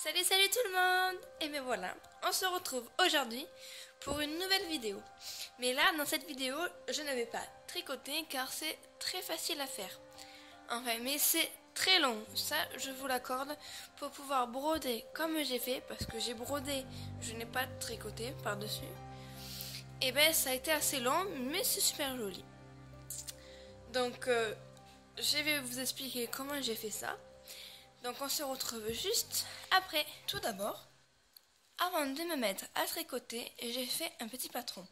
Salut tout le monde! Et bien voilà, on se retrouve aujourd'hui pour une nouvelle vidéo. Mais là, dans cette vidéo, je ne vais pas tricoter car c'est très facile à faire. Enfin, mais c'est très long, ça je vous l'accorde, pour pouvoir broder comme j'ai fait, parce que j'ai brodé, je n'ai pas tricoté par-dessus. Et ben ça a été assez long, mais c'est super joli. Donc, je vais vous expliquer comment j'ai fait ça. Donc on se retrouve juste après. Tout d'abord, avant de me mettre à tricoter, j'ai fait un petit patron.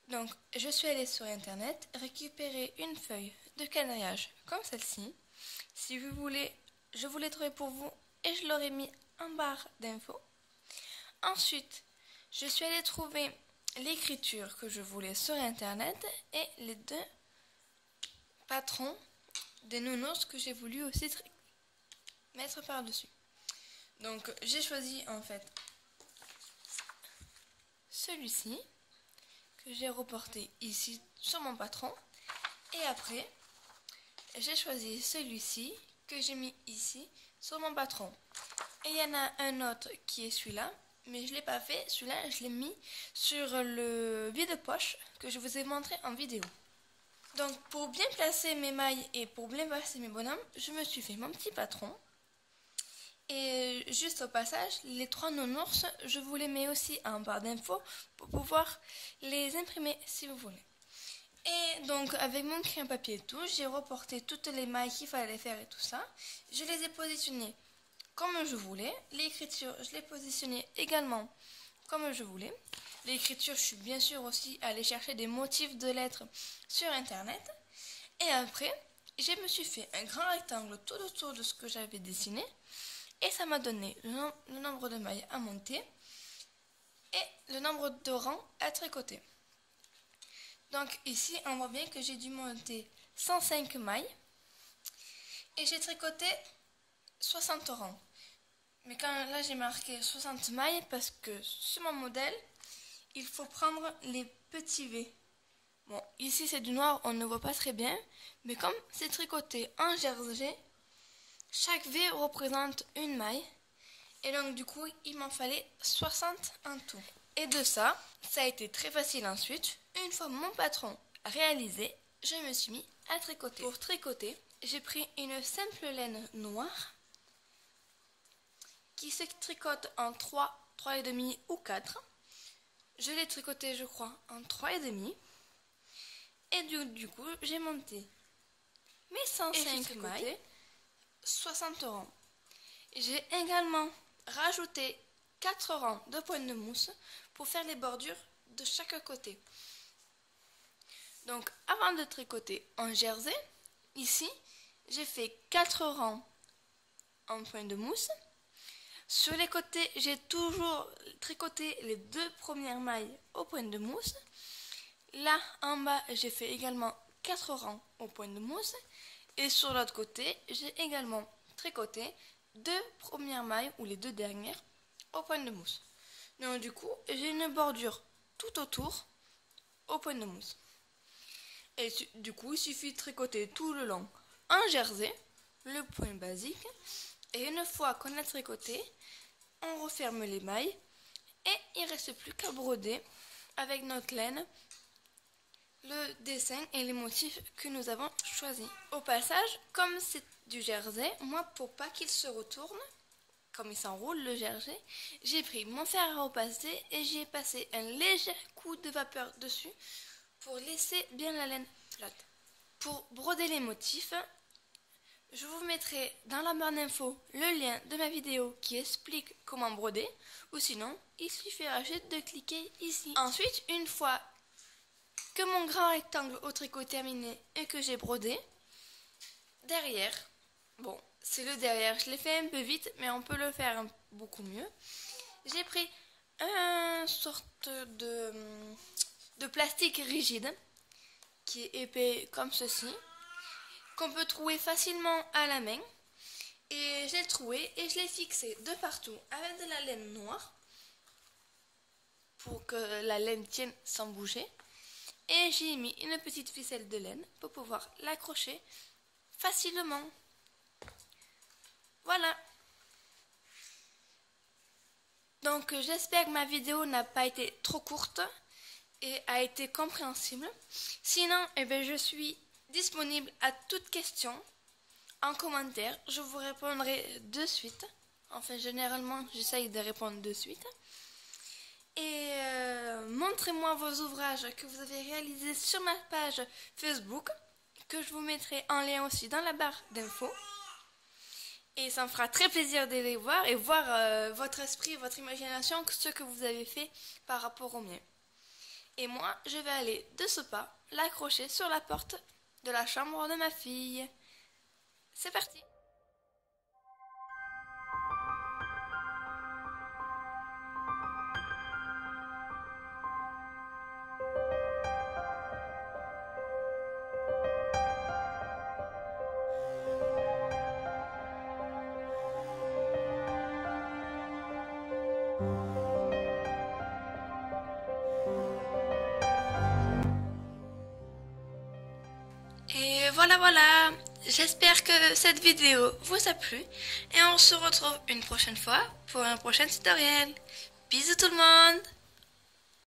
Donc je suis allée sur internet récupérer une feuille de quadrillage comme celle-ci. Si vous voulez, je vous l'ai trouvé pour vous et je l'aurai mis en barre d'infos. Ensuite, je suis allée trouver l'écriture que je voulais sur internet et les deux patrons des nounours que j'ai voulu aussi mettre par-dessus. Donc j'ai choisi en fait celui-ci que j'ai reporté ici sur mon patron et après j'ai choisi celui-ci que j'ai mis ici sur mon patron. Et il y en a un autre qui est celui-là, mais je ne l'ai pas fait, celui-là je l'ai mis sur le vide-poche que je vous ai montré en vidéo. Donc pour bien placer mes mailles et pour bien placer mes bonhommes, je me suis fait mon petit patron. Et juste au passage, les trois nounours, je vous les mets aussi en barre d'infos pour pouvoir les imprimer si vous voulez. Et donc avec mon crayon papier et tout, j'ai reporté toutes les mailles qu'il fallait faire et tout ça. Je les ai positionnées comme je voulais. L'écriture, je l'ai positionnée également comme je voulais. L'écriture, je suis bien sûr aussi allée chercher des motifs de lettres sur internet. Et après, je me suis fait un grand rectangle tout autour de ce que j'avais dessiné. Et ça m'a donné le nombre de mailles à monter et le nombre de rangs à tricoter. Donc ici, on voit bien que j'ai dû monter 105 mailles et j'ai tricoté 60 rangs. Mais quand là j'ai marqué 60 mailles parce que sur mon modèle, il faut prendre les petits V. Bon, ici c'est du noir, on ne voit pas très bien, mais comme c'est tricoté en jersey, chaque V représente une maille. Et donc du coup, il m'en fallait 60 en tout. Et de ça, ça a été très facile ensuite. Une fois mon patron réalisé, je me suis mis à tricoter. Pour tricoter, j'ai pris une simple laine noire qui se tricote en 3, 3,5 ou 4. Je l'ai tricoté, je crois, en 3,5. Et du coup, j'ai monté mes 105 mailles, 60 rangs. J'ai également rajouté 4 rangs de points de mousse pour faire les bordures de chaque côté. Donc avant de tricoter en jersey, ici j'ai fait 4 rangs en points de mousse. Sur les côtés, j'ai toujours tricoté les 2 premières mailles au point de mousse. Là en bas, j'ai fait également 4 rangs au point de mousse. Et sur l'autre côté, j'ai également tricoté 2 premières mailles ou les 2 dernières au point de mousse. Donc du coup, j'ai une bordure tout autour au point de mousse. Et du coup, il suffit de tricoter tout le long en jersey, le point basique. Et une fois qu'on a tricoté, on referme les mailles et il ne reste plus qu'à broder avec notre laine le dessin et les motifs que nous avons choisis. Au passage, comme c'est du jersey, moi pour pas qu'il se retourne, comme il s'enroule le jersey, j'ai pris mon fer à repasser et j'ai passé un léger coup de vapeur dessus pour laisser bien la laine flotte. Pour broder les motifs, je vous mettrai dans la barre d'infos le lien de ma vidéo qui explique comment broder, ou sinon il suffira juste de cliquer ici. Ensuite, une fois que mon grand rectangle au tricot est terminé et que j'ai brodé, derrière, bon, c'est le derrière, je l'ai fait un peu vite, mais on peut le faire beaucoup mieux. J'ai pris une sorte de plastique rigide, qui est épais comme ceci, qu'on peut trouver facilement à la main. Et je l'ai trouvé et je l'ai fixé de partout avec de la laine noire, pour que la laine tienne sans bouger. Et j'ai mis une petite ficelle de laine pour pouvoir l'accrocher facilement. Voilà. Donc j'espère que ma vidéo n'a pas été trop courte et a été compréhensible. Sinon, je suis disponible à toute question en commentaire. Je vous répondrai de suite. Enfin, généralement, j'essaye de répondre de suite. Et montrez-moi vos ouvrages que vous avez réalisés sur ma page Facebook, que je vous mettrai en lien aussi dans la barre d'infos. Et ça me fera très plaisir de les voir et voir votre esprit, votre imagination, ce que vous avez fait par rapport au mien. Et moi, je vais aller de ce pas l'accrocher sur la porte de la chambre de ma fille. C'est parti! Et voilà, j'espère que cette vidéo vous a plu et on se retrouve une prochaine fois pour un prochain tutoriel. Bisous tout le monde!